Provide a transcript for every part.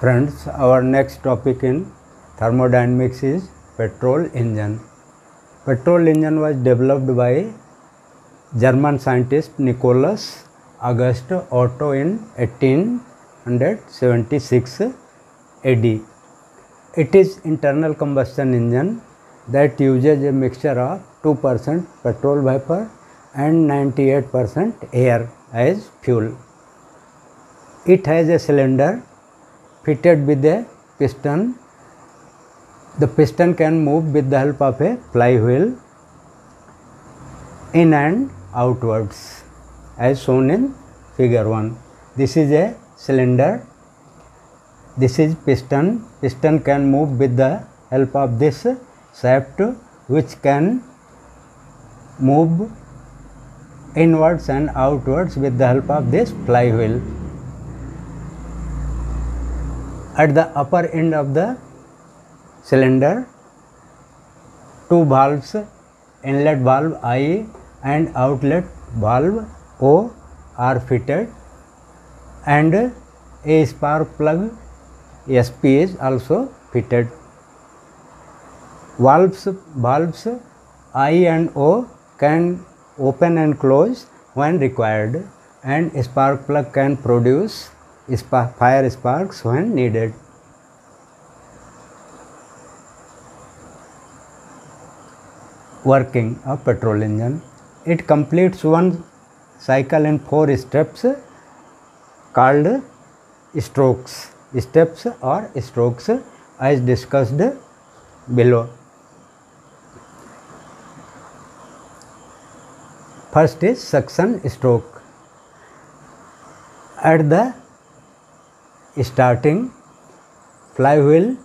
Friends, our next topic in thermodynamics is petrol engine. Petrol engine was developed by German scientist Nicholas August Otto in 1876 AD. It is internal combustion engine that uses a mixture of 2% petrol vapor and 98% air as fuel. It has a cylinder fitted with a piston. The piston can move with the help of a flywheel in and outwards as shown in figure 1. This is a cylinder. This is piston. Piston can move with the help of this shaft, which can move inwards and outwards with the help of this flywheel. At the upper end of the cylinder, two valves, inlet valve I and outlet valve O are fitted, and a spark plug SP is also fitted. Valves I and O can open and close when required, and spark plug can produce fire sparks when needed. Working of petrol engine. It completes one cycle in 4 steps called strokes. Steps or strokes as discussed below. First is suction stroke. At the starting, flywheel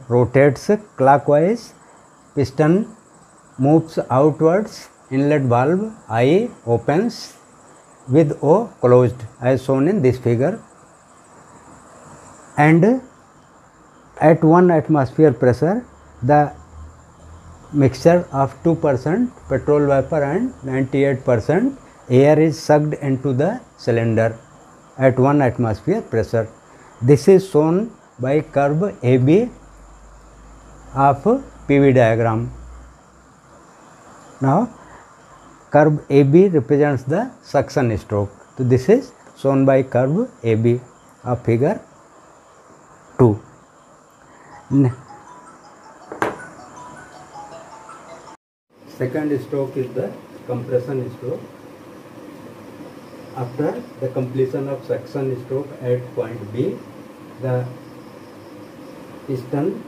rotates clockwise, piston moves outwards, inlet valve I opens with O closed as shown in this figure, and at 1 atmosphere pressure the mixture of 2% petrol vapor and 98% air is sucked into the cylinder at 1 atmosphere pressure. This is shown by curve AB of PV diagram. Now, curve AB represents the suction stroke. So, this is shown by curve AB of figure 2. Second stroke is the compression stroke. After the completion of suction stroke at point B, the piston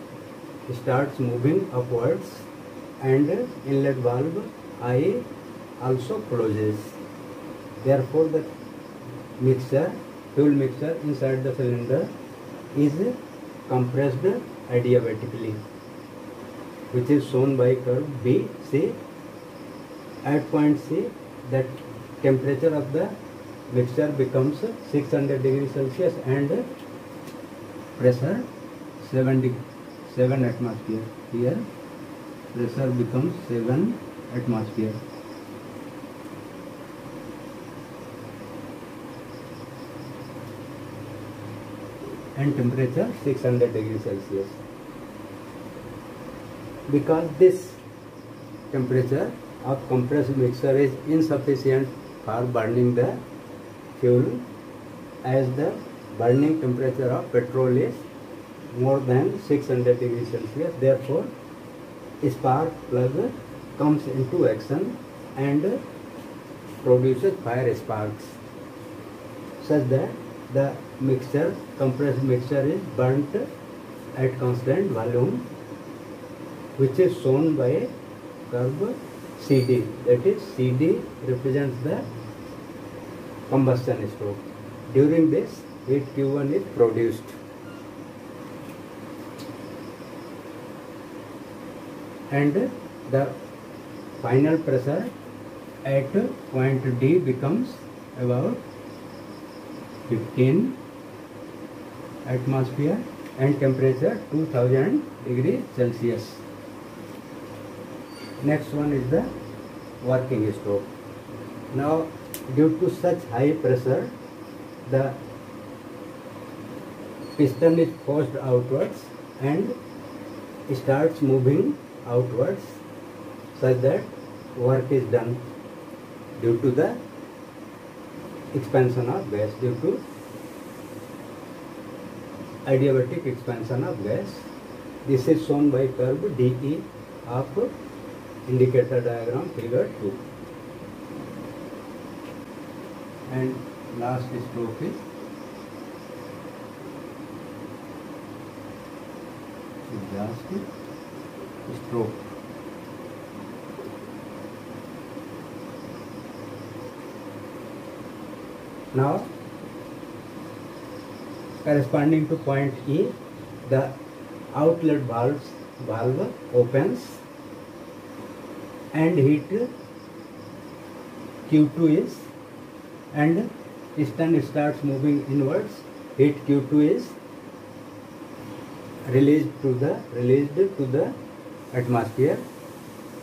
starts moving upwards and inlet valve I also closes. Therefore, the fuel mixture inside the cylinder is compressed adiabatically, which is shown by curve BC. At point C, the temperature of the mixture becomes 600 degrees Celsius and pressure 7 atmosphere. Here pressure becomes 7 atmosphere. And temperature 600 degrees Celsius. Because this temperature of compressed mixture is insufficient for burning the fuel, as the burning temperature of petrol is more than 600 degrees Celsius. Therefore, spark plug comes into action and produces fire sparks, such that the compressed mixture is burnt at constant volume, which is shown by curve CD. That is, CD represents the combustion stroke. During this, heat Q1 is produced. And the final pressure at point D becomes about 15 atmosphere and temperature 2000 degrees Celsius. Next one is the working stroke. Now, due to such high pressure, the piston is forced outwards and starts moving outwards such that work is done due to the expansion of gas, due to adiabatic expansion of gas. This is shown by curve DE of indicator diagram figure 2. And last stroke is exhaust stroke. Now, corresponding to point E, the outlet valve opens and heat Q2 is, and piston starts moving inwards. Heat Q2 is released to the atmosphere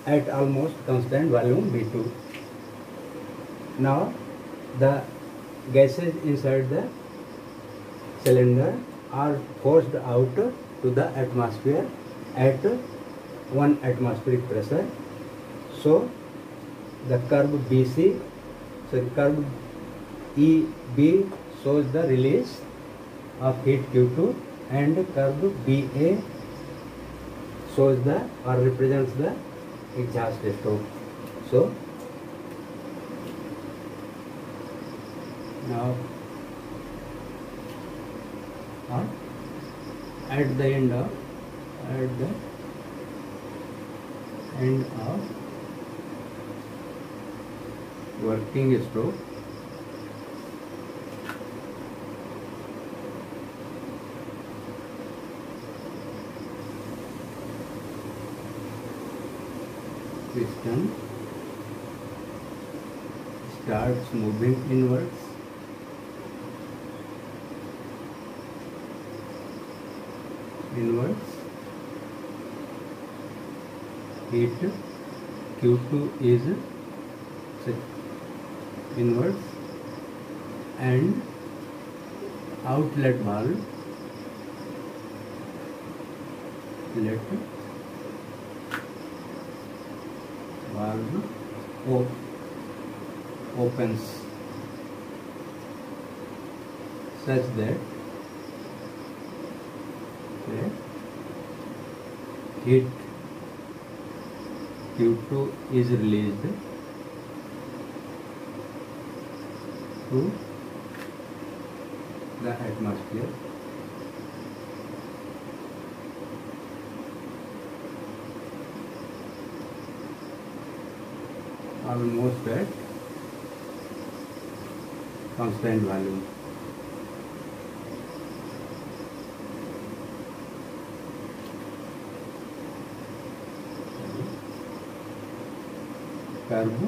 at almost constant volume V2. Now the gases inside the cylinder are forced out to the atmosphere at 1 atmospheric pressure. So the curve curve EB shows the release of heat Q2, and curve BA shows the or represents the exhaust stroke. So now at the end of working stroke, piston starts moving inwards heat Q2 is inwards, and outlet valve opens such that heat Q2 is released to the atmosphere. Almost at constant volume. Curve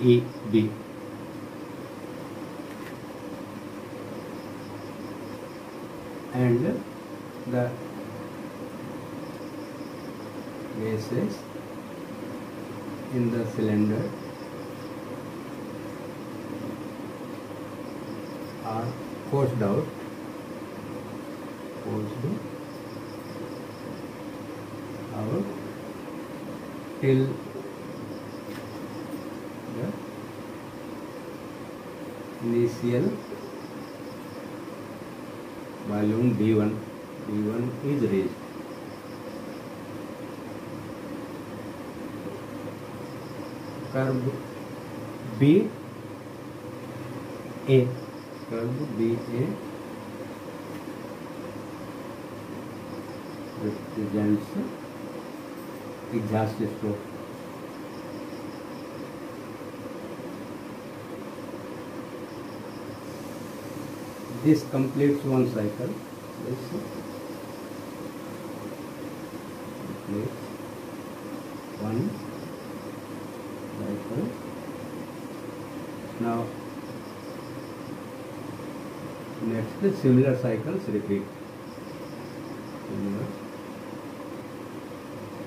EB. And the gases in the cylinder are forced out till the initial volume B1 is reached. Curve BA represents exhaust stroke. This completes one cycle. This completes one cycle. Now next, similar cycles repeat. Similar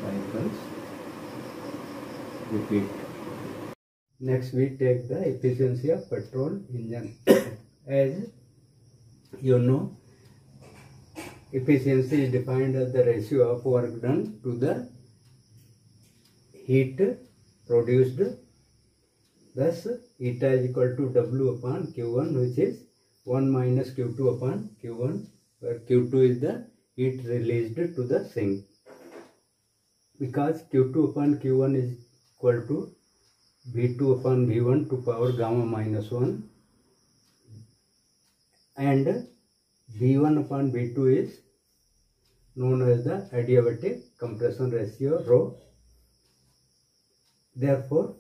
cycles repeat. Next, we take the efficiency of petrol engine. As you know, efficiency is defined as the ratio of work done to the heat produced. Thus, eta is equal to W upon Q1, which is 1 minus Q2 upon Q1, where Q2 is the heat released to the sink. Because Q2 upon Q1 is equal to V2 upon V1 to power gamma minus 1, and V1 upon V2 is known as the adiabatic compression ratio rho. Therefore,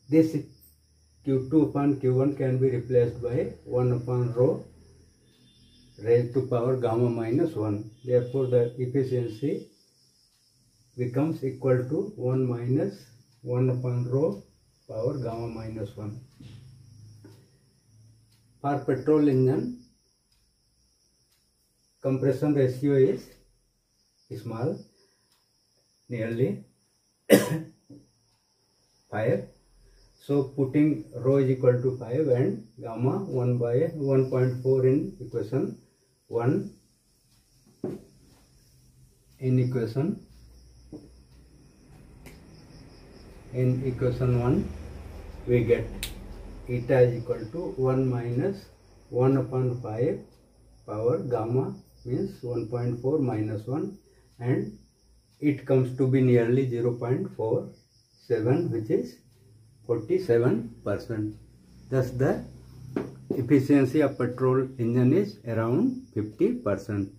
this Q2 upon Q1 can be replaced by 1 upon rho raised to power gamma minus 1. Therefore, the efficiency becomes equal to 1 minus 1 upon rho power gamma minus 1. For petrol engine, compression ratio is small, nearly 5. So putting rho is equal to 5 and gamma 1 by 1.4 in equation 1. In equation 1 we get eta is equal to 1 minus 1 upon 5 power gamma means 1.4 minus 1, and it comes to be nearly 0.47, which is 47%. Thus the efficiency of petrol engine is around 50%.